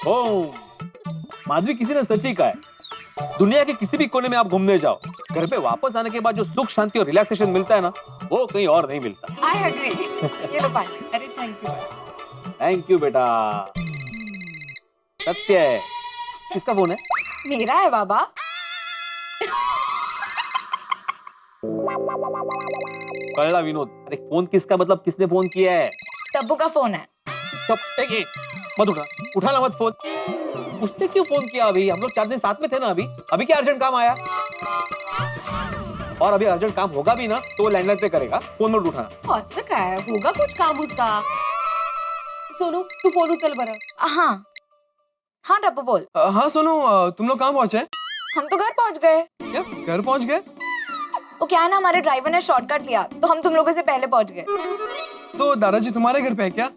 Home. Madhavi, किसी ने सच ही कहा है, दुनिया के किसी भी कोने में आप घूमने जाओ, घर पे वापस आने के बाद जो सुख शांति और रिलैक्सेशन मिलता है ना, वो कहीं और नहीं मिलता। I agree. ये लो पानी। अरे थैंक यू। थैंक यू बेटा। सत्य है। किसका फोन है? मेरा है बाबा। कळला विनोद। अरे फोन किसका, मतलब किसने फोन किया है? टब्बू का फोन है। तब एक मत उठाना मत फोन। उसने क्यों फोन किया? अभी हम लोग 4 दिन साथ में थे ना। अभी क्या अर्जेंट काम आया? और अभी अर्जेंट काम होगा भी ना तो वो लैंडलाइन पे करेगा, फोन मत उठाना। असं काय होगा कुछ काम उसका। सोनू तू फोन उचल बरं। हाँ हाँ टप्पू बोल। हाँ सोनू, तुम लोग कहाँ पहुँचे? हम तो घर पहुंच गए। क्या घर पहुँच गए? वो क्या है ना, हमारे ड्राइवर ने शॉर्टकट लिया तो हम तुम लोगों से पहले पहुंच गए। तो दादाजी तुम्हारे घर पे है क्या?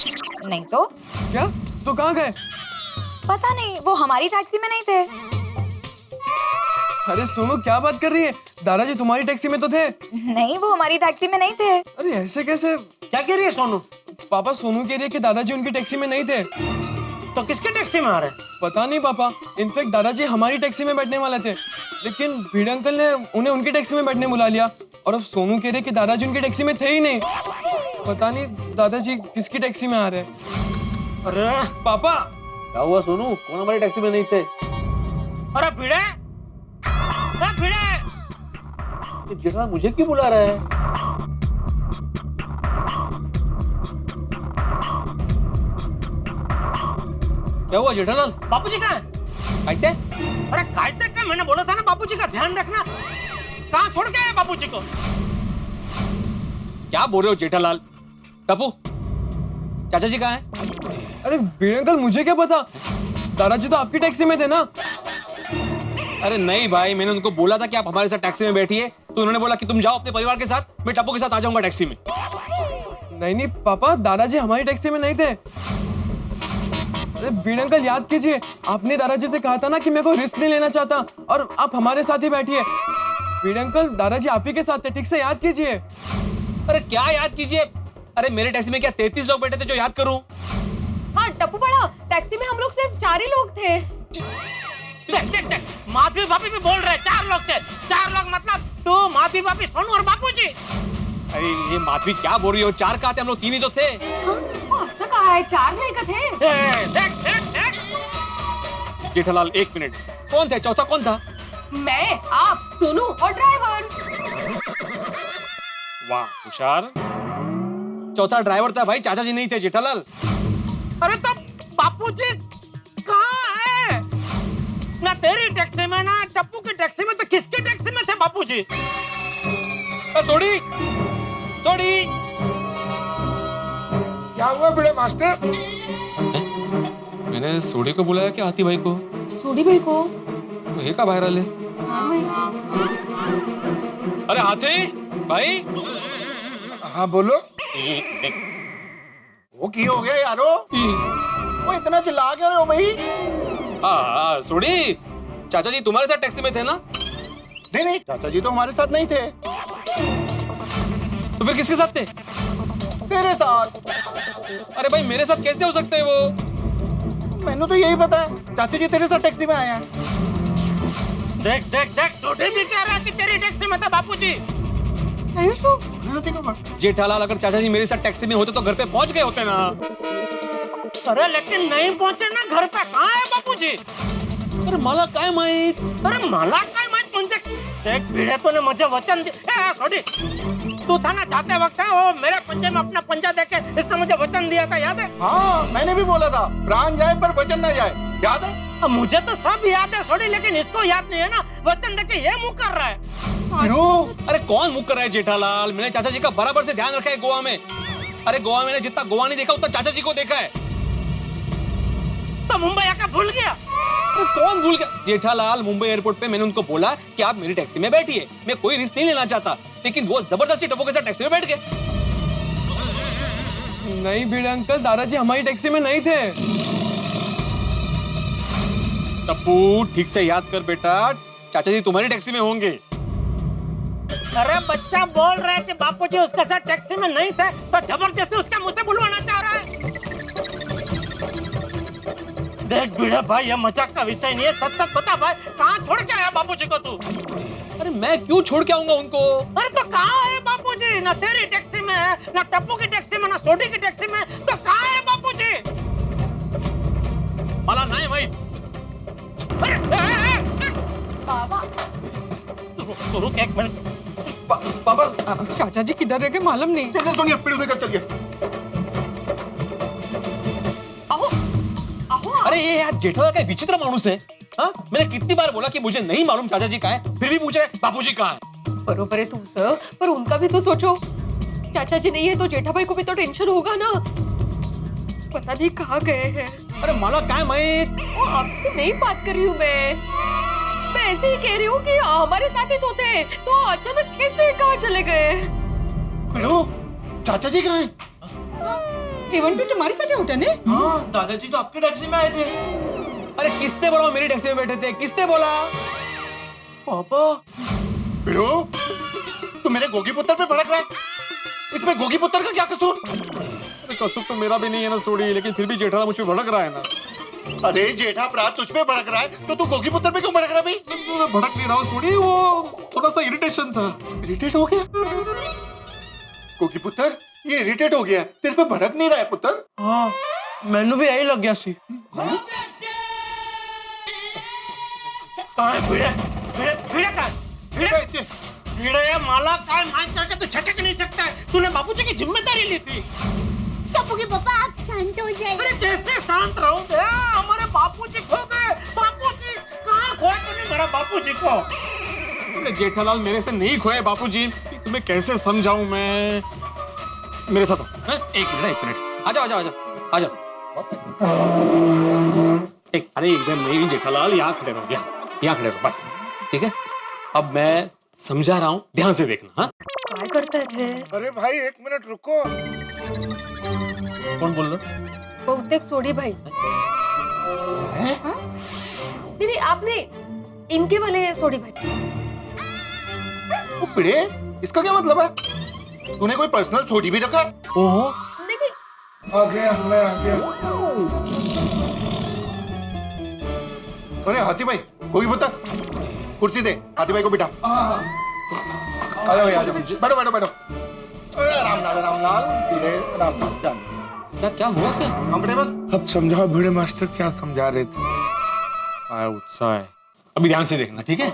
नहीं तो क्या? तो कहाँ गए? पता नहीं, वो हमारी टैक्सी में नहीं थे। अरे सोनू क्या बात कर रही है? दादाजी तुम्हारी टैक्सी में तो थे। नहीं, वो हमारी टैक्सी में नहीं थे। अरे ऐसे कैसे? क्या कह रही है सोनू? पापा सोनू कह रही है कि दादाजी उनकी टैक्सी में नहीं थे। तो किसके टैक्सी में आ रहे? पता नहीं पापा, इनफैक्ट दादाजी हमारी टैक्सी में बैठने वाले थे, लेकिन भीड़ अंकल ने उन्हें उनकी टैक्सी में बैठने बुला लिया। और अब सोनू कह रहे कि दादाजी उनकी टैक्सी में थे ही नहीं। पता नहीं दादाजी किसकी टैक्सी में आ रहे हैं। अरे पापा क्या हुआ सोनू? कौन हमारी टैक्सी में नहीं थे? अरे भिड़े, भिड़े। जेठा मुझे क्यों बुला रहा है? क्या हुआ जेठालाल? बापूजी कहाँ है? कहते? अरे कायते का मैंने बोला था ना बापूजी का ध्यान रखना। कहाँ छोड़ के आए बापूजी को? क्या बोल रहे हो जेठालाल? टप्पू, चाचा जी कहाँ हैं? अरे भीड़ अंकल मुझे क्या पता, दादाजी तो आपकी टैक्सी में थे ना। अरे नहीं भाई, मैंने उनको बोला था कि आप हमारे साथ टैक्सी में बैठिए, तो उन्होंने बोला कि तुम जाओ अपने परिवार के साथ, मैं टप्पू के साथ आ जाऊंगा टैक्सी में। नहीं पापा, दादाजी हमारी टैक्सी में नहीं थे। अरे भीड़ अंकल याद कीजिए, आपने दादाजी से कहा था ना कि मैं कोई रिस्क नहीं लेना चाहता और आप हमारे साथ ही बैठिए। भीड़ अंकल दादाजी आप ही के साथ थे, ठीक से याद कीजिए। अरे क्या याद कीजिए? अरे मेरे टैक्सी में क्या 33 लोग बैठे थे जो याद करूं? हाँ टप्पू बड़ा, टैक्सी में हम लोग सिर्फ 4 ही लोग थे। देख, माधवी भाभी भी बोल रहे 4 लोग थे। 4 लोग मतलब तू, माधवी भाभी, सोनू और बापूजी। अरे ये माधवी क्या बोल रही हो? 4 कहाँ थे? हम लोग 3 ही तो थे। असं काय 4 नहीं का थे? देख। जेठालाल 1 मिनट, कौन थे? चौथा कौन था? मैं, आप, सोनू और ड्राइवर। वाह होशियार। चौथा ड्राइवर था भाई, चाचा जी नहीं थे जेठालाल। अरे तो बापूजी कहाँ है? ना तेरी टैक्सी में ना टप्पू की टैक्सी में, तो किसकी टैक्सी में थे बापूजी? सोडी, सोडी। क्या हुआ बड़े मास्टर? मैंने सोडी को बुलाया कि हाथी भाई को? सोडी भाई को। तो ये का बाहर आले? अरे हाथी भाई। हाँ बोलो। वो की हो गया यारो? वो इतना चिल्ला क्यों रहे हो भाई? हाँ सोडी, चाचा जी तुम्हारे साथ टैक्सी में थे ना? नहीं, चाचा जी तो हमारे साथ नहीं थे। तो फिर किसके साथ थे? तेरे साथ। अरे भाई मेरे साथ कैसे हो सकते हैं वो? मैंने तो यही पता है, चाचा जी तेरे साथ टैक्सी में आए हैं। देख, छोटे भी कह रहा है कि तेरी टैक्सी में था बापूजी। जेठालाल, अगर चाचा जी मेरे साथ टैक्सी में होते तो घर पे पहुंच गए होते ना। अरे लेकिन नहीं पहुंचे ना घर पे। कहाँ है बापूजी? अरे मला काय माहित? अरे मला काय माहित म्हणजे? देख भिड़े तूने मुझे वचन दिया। सॉरी, तू था ना जाते वक्त है, वो मेरे पंजे में अपना पंजा देके इसने मुझे वचन दिया था, याद है? हाँ मैंने भी बोला था, प्राण जाए पर वचन ना जाए, याद है? मुझे तो सब याद है सॉरी, लेकिन इसको याद नहीं है ना। वचन देके ये मुंह कर रहा है। अरे कौन मुँह कर रहा है जेठालाल? मैंने चाचा जी का बराबर से ध्यान रखा है गोवा में। अरे गोवा मैंने जितना गोवा नहीं देखा उतना चाचा जी को देखा है। तो मुंबई आकर भूल गया? अरे कौन भूल गया? जेठालाल, मुंबई एयरपोर्ट पे मैंने उनको बोला कि आप मेरी टैक्सी में बैठिए, मैं कोई रिस्क नहीं लेना चाहता, लेकिन वो जबरदस्ती टप्पू के साथ टैक्सी में बैठ गए। नहीं भीड़ अंकल, दादाजी हमारी टैक्सी में नहीं थे। टप्पू ठीक से याद कर बेटा, चाचा जी तुम्हारी टैक्सी में होंगे। अरे बच्चा बोल रहा है कि बापूजी उसके साथ टैक्सी में नहीं थे, तो जबरदस्ती उसके मुंह से बुलवाना चाह रहा है। देख भिड़े भाई, ये मजाक का विषय नहीं है, सच सच बता भाई, कहाँ छोड़ के आया बापूजी को तू? अरे मैं क्यों छोड़ के आऊंगा उनको? अरे तो कहाँ है बापूजी? ना तेरी टैक्सी में है, ना टप्पू की टैक्सी में, ना सोडी की टैक्सी में, तो कहाँ है बापूजी? मला नाही माहित. अरे बाबा तू रुक एक मिनट. पापा चाचा जी किधर रह गए मालूम नहीं. चल सोनिया पेड़ उधर चल गया. अहो अहो अरे ये यार जेठालाल का विचित्र माणूस है. हाँ, मैंने कितनी बार बोला कि मुझे नहीं मालूम चाचा जी कहाँ है, फिर भी पूछ रहे बापूजी कहाँ है. बरोबर है तुमचं, पर उनका भी तो सोचो. चाचा जी नहीं है तो जेठा भाई को भी तो टेंशन होगा ना. पता नहीं कहाँ गए हैं. अरे मला काय माहित. वो आपसे नहीं बात कर रही हूँ मैं ऐसे ही कह रही हूँ कि हमारे साथ ही तो थे, तो अचानक कैसे कहाँ चले गए? हेलो, चाचा जी कहाँ हैं? एवन भी तुम्हारे साथ ही उठा ने? हाँ, दादाजी तो आपके टैक्सी में आए थे. अरे किसने बोला वो मेरी टैक्सी में बैठे थे? किसने बोला? पापा बिड़ो, तू मेरे गोगी पुत्र पे भड़क रहा है. इसमें गोगी पुत्र का क्या कसूर? अरे कसूर तो मेरा भी नहीं है ना सोडी, लेकिन फिर भी जेठालाल मुझ पे भड़क रहा है ना. अरे जेठा भरा तुझ पे भड़क रहा है, तो तू गोगी पुत्र पे क्यों भड़क रहा है भाई? मैं भड़क नहीं रहा हूँ सोडी, वो थोड़ा सा इरिटेशन था. इरिटेट हो गया? गोगी पुत्र ये इरिटेट हो गया, तेरे पे भड़क नहीं रहा है पुत्र. हाँ, मैनू भी यही लग गया सी. कहाँ है भिड़े? भिड़े भिड़े कहाँ है? भिड़े भिड़े माला काय माइक करके तू छटक नहीं सकता है. तूने बापूजी की जिम्मेदारी ली थी. टप्पू के पापा आप शांत हो जाइए. अरे कैसे शांत रहूंगे? हमारे बापूजी खो गए. बापूजी कहाँ खोए तूने मेरा बापूजी को? अरे जेठालाल मेरे से नहीं खोए बापूजी. तुम्हें कैसे समझाऊं मैं? मेरे साथ आओ. एक मिनट आ जाओ. एक अरे इधर नहीं जेठालाल, यहाँ खड़े रहो. यहाँ खड़े रहो बस. ठीक है, अब मैं समझा रहा हूँ, ध्यान से देखना. हाँ, क्या करते थे? अरे भाई एक मिनट रुको. कौन बोल रहा? बहुतेक सोडी भाई. नहीं आपने इनके वाले सोडी भाई. ओ बिड़े, इसका क्या मतलब है? तूने कोई पर्सनल छोटी भी रखा है? ओहो, देखिए आ गया, मैं आ गया. अरे हाथी भाई कोई बता, कुर्सी दे, हाथी भाई को बिठा. आ जाओ, आ जाओ, बैठो. अरे रामलाल बिड़े, रामलाल क्या हुआ क्या? कंफर्टेबल. अब समझाओ भिड़े मास्टर क्या समझा रहे थे. आया उत्साह है. अभी ध्यान से देखना, ठीक है?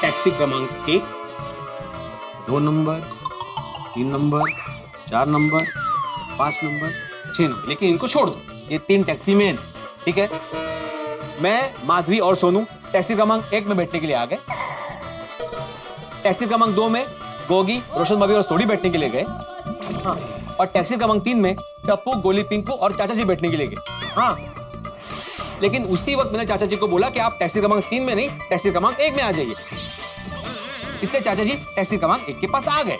टैक्सी क्रमांक 1, 2 number, 3 number, 4 number, 5 number, 6 number. लेकिन इनको छोड़ दो, ये 3 टैक्सी में, ठीक है? मैं, माधवी और सोनू टैक्सी क्रमांक 1 में बैठने के लिए आ गए. टैक्सी क्रमांक 2 में गोगी, रोशन भाभी और सोडी बैठने के लिए गए. हाँ, और टैक्सी क्रमांक 3 में टप्पू, गोली, पिंकू और चाचा जी बैठने के लिए गए. हाँ, लेकिन उसी वक्त मैंने चाचा जी को बोला कि आप टैक्सी क्रमांक 3 में नहीं, टैक्सी क्रमांक 1 में आ जाइए. इसलिए चाचा जी टैक्सी क्रमांक 1 के पास आ गए.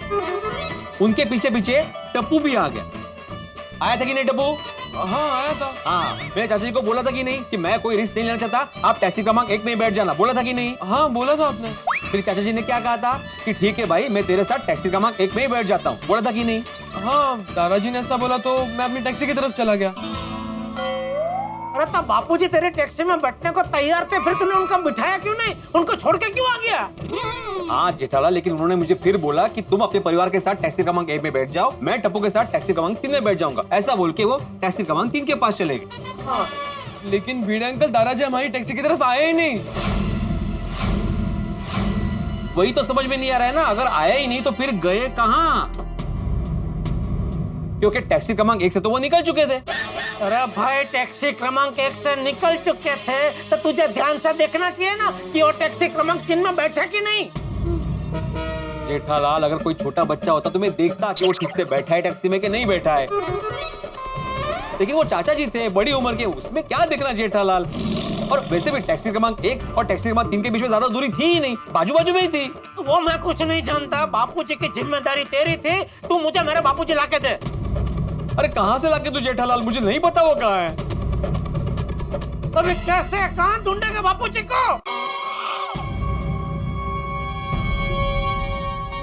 उनके पीछे पीछे टप्पू भी आ गया. आया था कि नहीं टप्पू? हाँ, आया था. हाँ, मैंने चाचा जी को बोला था कि नहीं कि मैं कोई रिस्क नहीं लेना चाहता, आप टैक्सी क्रमांक 1 में ही बैठ जाना. बोला था कि नहीं? हाँ, बोला था आपने. फिर चाचा जी ने क्या कहा था कि ठीक है भाई, मैं तेरे साथ टैक्सी क्रमांक 1 में ही बैठ जाता हूँ. बोला था कि नहीं? हाँ, दादाजी ने ऐसा बोला तो मैं अपनी टैक्सी की तरफ चला गया. अरे तब बापूजी तेरे टैक्सी में बैठने को तैयार थे, फिर तूने उनको बिठाया क्यों नहीं? उनको छोड़ के क्यों आ गया? हाँ जेठालाल, लेकिन उन्होंने मुझे फिर बोला कि तुम अपने परिवार के साथ टैक्सी क्रमांक 1 में बैठ जाओ, मैं टप्पू के साथ टैक्सी क्रमांक 3 में बैठ जाऊंगा. ऐसा बोल के वो टैक्सी क्रमांक 3 के पास चले गए. हाँ, लेकिन भिड़े अंकल दादाजी हमारी टैक्सी की तरफ आए ही नहीं. वही तो समझ में नहीं आ रहा है ना. अगर आया ही नहीं तो फिर गए कहाँ? क्योंकि टैक्सी क्रमांक 1 से तो वो निकल चुके थे. अरे भाई टैक्सी क्रमांक 1 से निकल चुके थे तो तुझे ध्यान से देखना चाहिए ना कि वो टैक्सी क्रमांक 3 में बैठे कि नहीं. जेठालाल, अगर कोई छोटा बच्चा होता तो मैं देखता कि वो ठीक से बैठा है टैक्सी में कि नहीं बैठा है. लेकिन वो चाचा जी थे बड़ी उम्र के, उसमें क्या देखना जेठालाल. और वैसे भी टैक्सी क्रमांक 1 और टैक्सी क्रमांक 3 के बीच में ज्यादा दूरी थी ही नहीं, बाजू बाजू में ही थी. वो मैं कुछ नहीं जानता. बापूजी की जिम्मेदारी तेरी थी, तू मुझे मेरे बापूजी लाके दे. अरे कहाँ से लाके तू जेठालाल? मुझे नहीं पता वो कहाँ है. अभी कैसे कहाँ ढूंढेगा बापूजी को?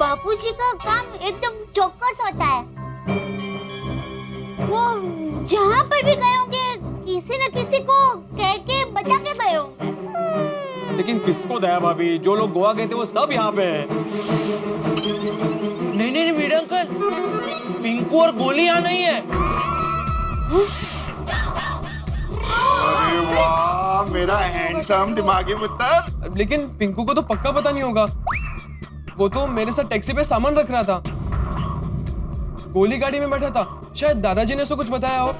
बापूजी का काम एकदम चौकस होता है। वो जहाँ पर भी गए होंगे किसी न किसी को कह के बता के गए होंगे। लेकिन किसको दया भाभी, जो लोग गोवा गए थे वो सब यहाँ पे हैं। नहीं नहीं भिड़े अंकल, पिंकू और गोली यहाँ नहीं है। अरे वाह, मेरा हैंडसम दिमागी पुत्र। लेकिन पिंकू को तो पक्का पता नहीं होगा, वो तो मेरे साथ टैक्सी पे सामान रख रहा था, गोली गाड़ी में बैठा था, शायद दादाजी ने उसको कुछ बताया हो।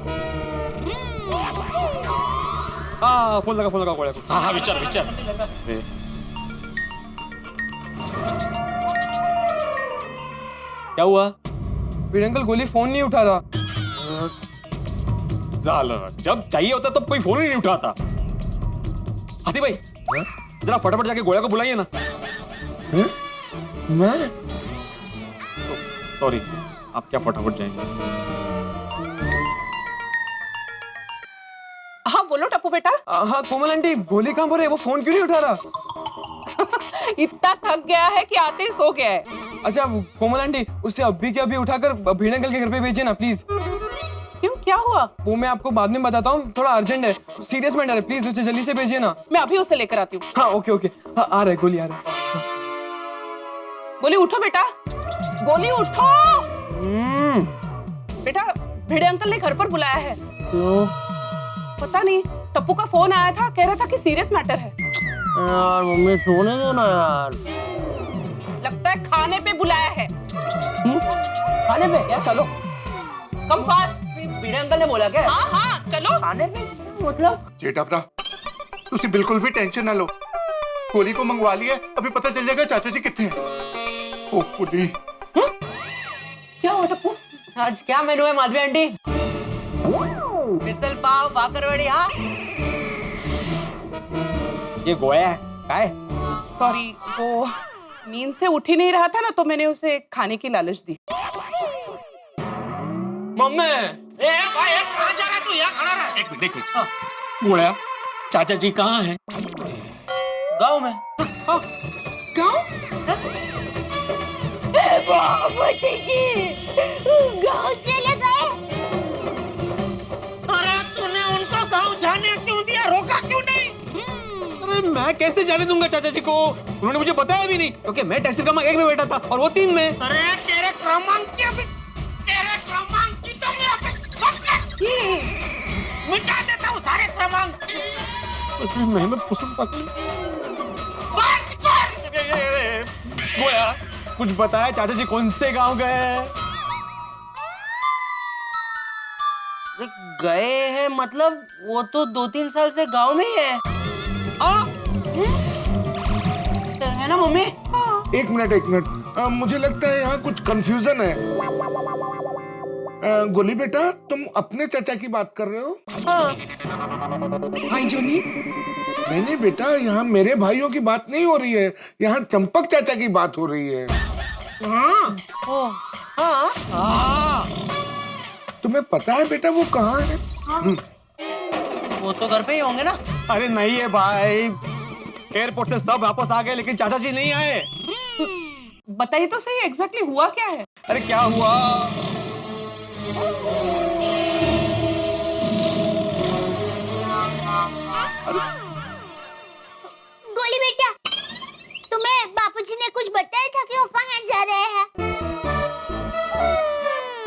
हाँ फोन लगा गोळ्या को। हाँ विचार क्या हुआ? भिड़े अंकल गोली फोन नहीं उठा रहा। जब चाहिए होता तो कोई फोन ही नहीं उठाता। हाथी भाई जरा फटाफट जाके गोळ्या को बुलाइए ना। मैं सॉरी, आप क्या फटाफट जाएंगे? हाँ बोलो टप्पू बेटा। हाँ कोमल आंटी, गोली कहाँ पर है? वो फोन क्यों नहीं उठा रहा? इतना थक गया है कि आते ही सो गया है। अच्छा कोमल आंटी, उससे अभी के अभी उठाकर भिड़े अंकल के घर पे भेजिए ना प्लीज। क्यों, क्या हुआ? वो मैं आपको बाद में बताता हूँ, थोड़ा अर्जेंट है, सीरियस मैटर है, प्लीज उसे जल्दी से भेजिए ना। मैं अभी उसे लेकर आती हूँ। हाँ ओके, हाँ आ रहा है, गोली आ रहा है। गोली उठो बेटा, गोली उठो। बेटा भिड़े अंकल ने घर पर बुलाया है। क्यों? पता नहीं, टप्पू का फोन आया था, कह रहा था कि सीरियस मैटर है। यार मम्मी सोने दो ना यार। लगता है खाने पे बुलाया है। खाने पे क्या? चलो कम फास्ट। भिड़े अंकल ने बोला क्या? हाँ चलो। खाने पे मतलब? जेठा भरा, तुसी बिल्कुल भी टेंशन ना लो, गोली को मंगवा लिया, अभी पता चल जाएगा चाचा जी कितने हैं। ओ पुडी। क्या हुआ टप्पू? आज क्या मेनू है माधवी आंटी? मिसल पाव, बाकरवड़ी। हाँ ये गोया है काय? सॉरी, वो नींद से उठ ही नहीं रहा था ना, तो मैंने उसे खाने की लालच दी। मम्मी ए भाई, कहाँ जा रहा है तू? यहाँ खड़ा रहा। एक मिनट गोळ्या, चाचा जी कहाँ हैं? गाँव में। बापूजी गाँव चले गए। अरे तूने उनको गाँव जाने क्यों दिया, रोका क्यों नहीं? अरे मैं कैसे जाने दूंगा चाचा जी को, उन्होंने मुझे बताया भी नहीं, क्योंकि मैं टैक्सी क्रमांक 1 में बैठा था और वो 3 में। अरे तेरे क्रमांक की तो मिटा देता हूँ सारे क्रमांक। मैं पुस्तक गोया, कुछ बताया चाचा जी कौन से गांव गए? गए हैं मतलब वो तो 2-3 साल से गांव में ही है। है ना मम्मी? एक मिनट, मुझे लगता है यहाँ कुछ कंफ्यूजन है। गोली बेटा, तुम अपने चाचा की बात कर रहे हो? हाय जोनी। नहीं बेटा, यहाँ मेरे भाइयों की बात नहीं हो रही है, यहाँ चंपक चाचा की बात हो रही है। तुम्हें पता है बेटा वो कहाँ है? वो तो घर पे ही होंगे ना। अरे नहीं है भाई, एयरपोर्ट से सब वापस आ गए लेकिन चाचा जी नहीं आए। बताइए तो सही, एग्जैक्टली हुआ क्या है? अरे क्या हुआ? गोली बेटा, तुम्हें बापूजी ने कुछ बताया था कि वो कहाँ जा रहे हैं?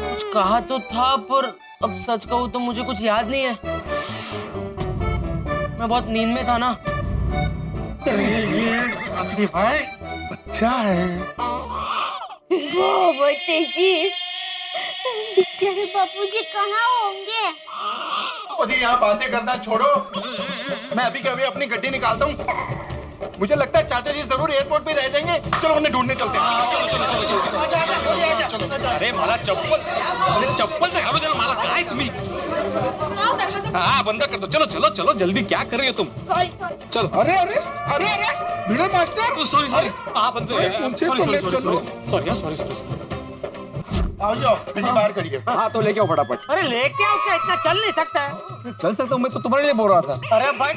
कुछ कहा तो था, पर अब सच कहूँ तो मुझे कुछ याद नहीं है। मैं बहुत नींद में था ना। भाई अच्छा है। बापूजी, बेचारे बापूजी कहाँ होंगे? ओ जी, यहाँ बातें करना छोड़ो, मैं अभी के अभी अपनी गड्डी निकालता हूँ। मुझे लगता है चाचा जी जरूर एयरपोर्ट पे रह जाएंगे। चलो उन्हें ढूंढने चलते हैं। चलो। अरे मला चप्पल से घालू द्या मला, काय तुम्ही? हाँ बंद कर दो, चलो जल्दी, क्या कर रही हो तुम? चलो। अरे भिड़े मास्टर, सॉरी हाँ बंद मुझसे तो ले चलो। सॉरी। आओ जाओ बिल्ली बाहर खड़ी है। हाँ तो लेके आओ फटाफट। अरे लेके आओ क्या, इतना चल नहीं सकता है। चल सकता हूँ, मैं तो तुम्हारे लिए बोल रहा था। अरे भाई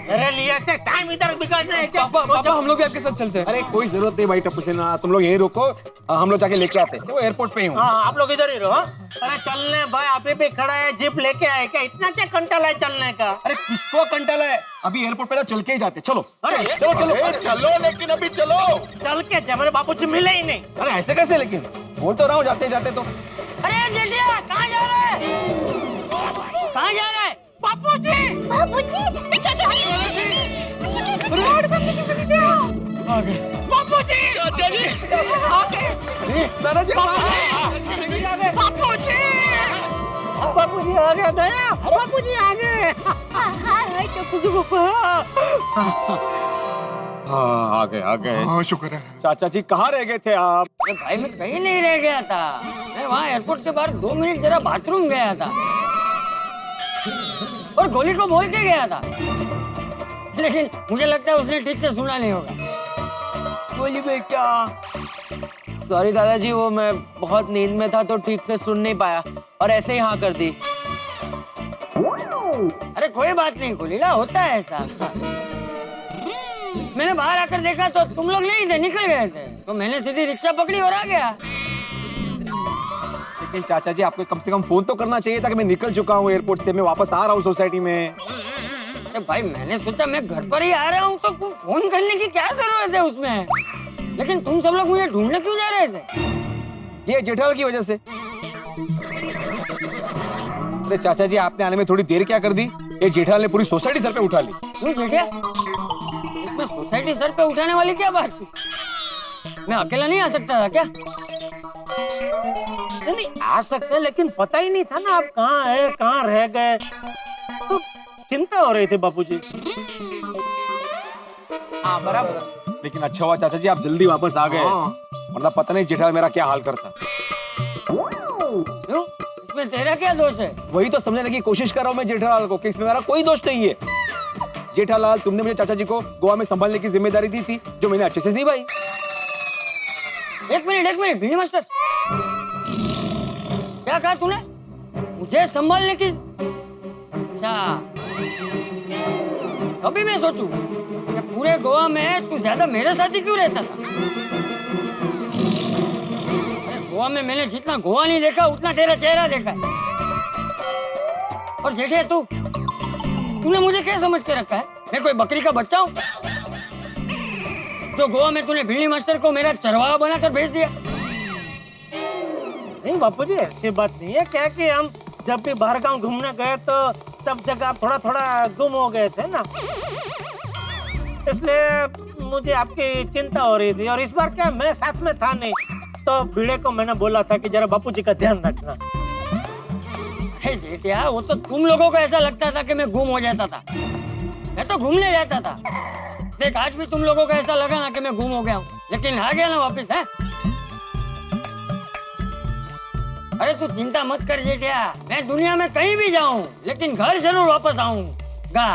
मेरे लिए से टाइम इधर बिगाड़ना है क्या? पापा हम लोग भी आपके साथ चलते हैं। अरे कोई जरूरत नहीं भाई टप्पू सेना, तुम लोग यहीं रुको, हम लोग जाके लेके आते हैं। वो एयरपोर्ट पे ही हूँ। हाँ आप लोग इधर ही रहो। हाँ? अरे चलने भाई, अभी भी खड़ा है, जीप लेके आए क्या? इतना क्या कंटाला है चलने का? अरे किसको कंटाला है, अभी एयरपोर्ट पे तो चल के ही जाते। चलो अरे चलो चलो। चलो लेकिन अभी चलो। चल के जब मेरे बाबूजी मिले ही नहीं। अरे ऐसे कैसे, लेकिन बोल तो रहा हूँ जाते जाते तो। अरे जेठिया कहाँ जा रहा है? कहाँ जा रहा है? बापूजी बाबूजी पीछे से रोड पर से निकल गया। आ गए बापूजी चाचा जी। दादाजी बापूजी बापूजी आ गया दया, बापूजी आ गए। हाँ आ गए। हाँ शुक्र है। चाचा जी कहाँ रह गए थे आप? अरे भाई मैं कहीं नहीं रह गया था, मैं वहाँ एयरपोर्ट के बाहर 2 मिनट जरा बाथरूम गया था और गोली को बोल के गया था, लेकिन मुझे लगता है उसने ठीक से सुना नहीं होगा। गोली बेटा सॉरी दादाजी, वो मैं बहुत नींद में था तो ठीक से सुन नहीं पाया और ऐसे ही हाँ कर दी। अरे कोई बात नहीं गोली ना, होता है ऐसा। मैंने बाहर आकर देखा तो तुम लोग नहीं थे, निकल गए थे, तो मैंने सीधी रिक्शा पकड़ी और आ गया। लेकिन चाचा जी आपको कम से कम फोन तो करना चाहिए था कि मैं निकल चुका हूँ एयरपोर्ट से, मैं वापस आ रहा हूँ सोसाइटी में। अरे भाई मैंने सोचा मैं घर पर ही आ रहा हूँ तो फोन करने की क्या जरूरत है उसमें, लेकिन तुम सब लोग मुझे ढूंढने क्यों जा रहे थे? ये जेठालाल की वजह से। अरे चाचा जी आपने आने में थोड़ी देर क्या कर दी, ये जेठालाल ने पूरी सोसाइटी सर पे उठा ली। क्यों जेठिया, इसमें सोसाइटी सर पे उठाने वाली क्या बात थी? मैं अकेला नहीं आ सकता था क्या? नहीं आ सकते, लेकिन पता ही नहीं था ना आप कहाँ है, कहाँ रह गए, तो चिंता हो रही थी बापूजी। हाँ बराबर। लेकिन अच्छा हुआ चाचा जी आप जल्दी वापस आ गए, वरना पता नहीं जेठालाल मेरा क्या हाल करता। क्यों, इसमें तेरा क्या दोष है? वही तो समझने की कोशिश कर रहा हूँ मैं जेठालाल को कि इसमें मेरा कोई दोष नहीं है। जेठालाल तुमने मुझे चाचा जी को गोवा में संभालने की जिम्मेदारी दी थी जो मैंने अच्छे से निभाई। एक मिनट भिंडी मास्टर, क्या कहा तूने? मुझे संभालने की? अच्छा, अभी मैं सोचूं कि पूरे गोवा में तू ज्यादा मेरे साथ ही क्यों रहता था? अरे गोवा में मैंने जितना गोवा नहीं देखा उतना तेरा चेहरा देखा है। और जेठे तूने मुझे क्या समझ के रखा है? मैं कोई बकरी का बच्चा हूँ जो गोवा में तूने भिंडी मास्टर को मेरा चरवाहा बनाकर भेज दिया? नहीं बापूजी ऐसी बात नहीं है, क्या कि हम जब भी बाहर गांव घूमने गए तो सब जगह थोड़ा थोड़ा गुम हो गए थे ना, इसलिए मुझे आपकी चिंता हो रही थी। और इस बार क्या मैं साथ में था नहीं, तो भिड़े को मैंने बोला था कि जरा बापूजी का ध्यान रखना। जेठिया वो तो तुम लोगों को ऐसा लगता था कि मैं गुम हो जाता था, मैं तो घूमने जाता था। देख आज भी तुम लोगों को ऐसा लगा ना कि मैं गुम हो गया हूँ, लेकिन आ गया ना वापस है। अरे तू चिंता मत कर जेठिया, मैं दुनिया में कहीं भी जाऊं लेकिन घर जरूर वापस आऊंगा।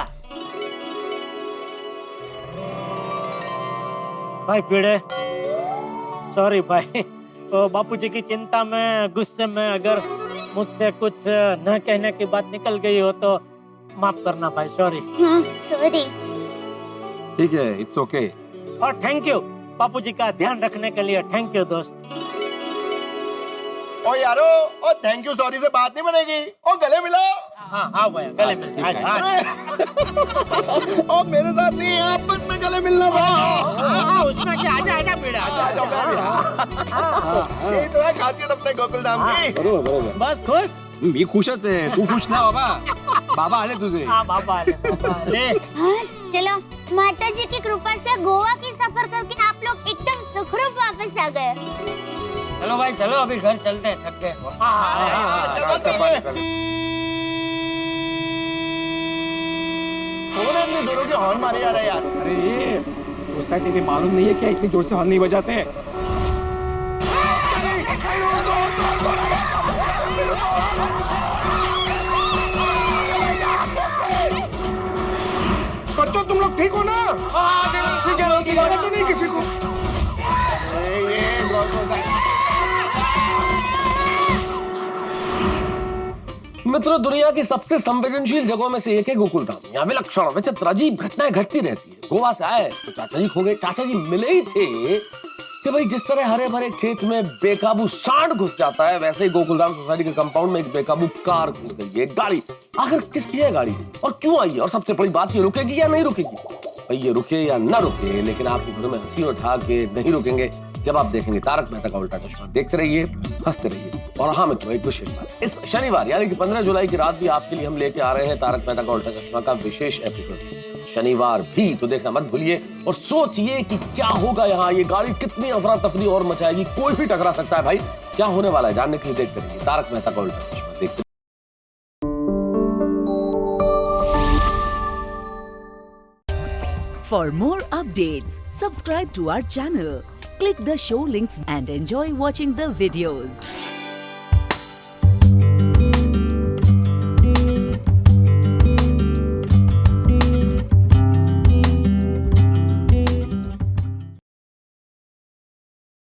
भाई भिड़े सॉरी भाई, तो बापूजी की चिंता में गुस्से में अगर मुझसे कुछ न कहने की बात निकल गई हो तो माफ करना भाई, सॉरी। हाँ सॉरी। ठीक है, इट्स ओके। और थैंक यू बापूजी का ध्यान रखने के लिए, थैंक यू दोस्त। ओ यारो, ओ थैंक यू सॉरी से बात नहीं बनेगी, ओ गले मिलाओ। हाँ हाँ भैया गले मिलते हैं। ओ मेरे साथ नहीं, आपस में गले मिलना हाँ उसमें क्या, आजा आजा भिड़ा, यही तो है खासियत अपने गोकुल धाम की। बरोबर बरोबर। बस खुश? मी खुशच आहे, तू खुश ना बाबा? बाबा आले तुझे। हाँ बाबा आले। हाँ चलो, माता जी की कृपा से गोवा की सफर करके आप लोग एकदम सुखरूप वापस आ गए। चलो भाई चलो, अभी घर चलते हैं, थक गए। सोने इतनी जोरों की हॉर्न मारे जा रहे यार। अरे ये सोसाइटी में मालूम नहीं है क्या इतनी जोर से हॉर्न नहीं बजाते हैं। बच्चों तुम लोग ठीक हो ना? ठीक है लगा तो नहीं किसी को? मित्रों, दुनिया की सबसे संवेदनशील जगहों में से एक है गोकुलधाम। यहाँ विलक्षण विचित्र अजीब घटनाएं घटती रहती है। गोवा से आए तो चाचा जी खो गए। चाचा जी मिले ही थे कि भाई जिस तरह हरे भरे खेत में बेकाबू सांड घुस जाता है, वैसे ही गोकुलधाम सोसाइटी के कंपाउंड में एक बेकाबू कार घुस गई है। एक गाड़ी, आखिर किसकी है गाड़ी और क्यों आई है? और सबसे बड़ी बात, ये रुकेगी या नहीं रुकेगी? भाई ये रुके या ना रुके, लेकिन आपके घरों में हंसी उठा के नहीं रुकेंगे जब आप देखेंगे तारक मेहता का उल्टा चश्मा। देखते रहिए, हंसते रहिए। और हाँ मित्रों, एक विशेष बात, इस शनिवार यानी कि 15 जुलाई की रात भी आपके लिए हम लेके आ रहे हैं तारक मेहता का उल्टा चश्मा का विशेष एपिसोड। शनिवार भी तो देखना मत भूलिए और सोचिए कि क्या होगा यहाँ। ये गाड़ी कितनी अफरा तफरी और मचाएगी, कोई भी टकरा सकता है। भाई क्या होने वाला है जानने के लिए देखते रहिए तारक मेहता का उल्टा चश्मा। देखते For more updates, subscribe to our channel, click the show links and enjoy watching the videos.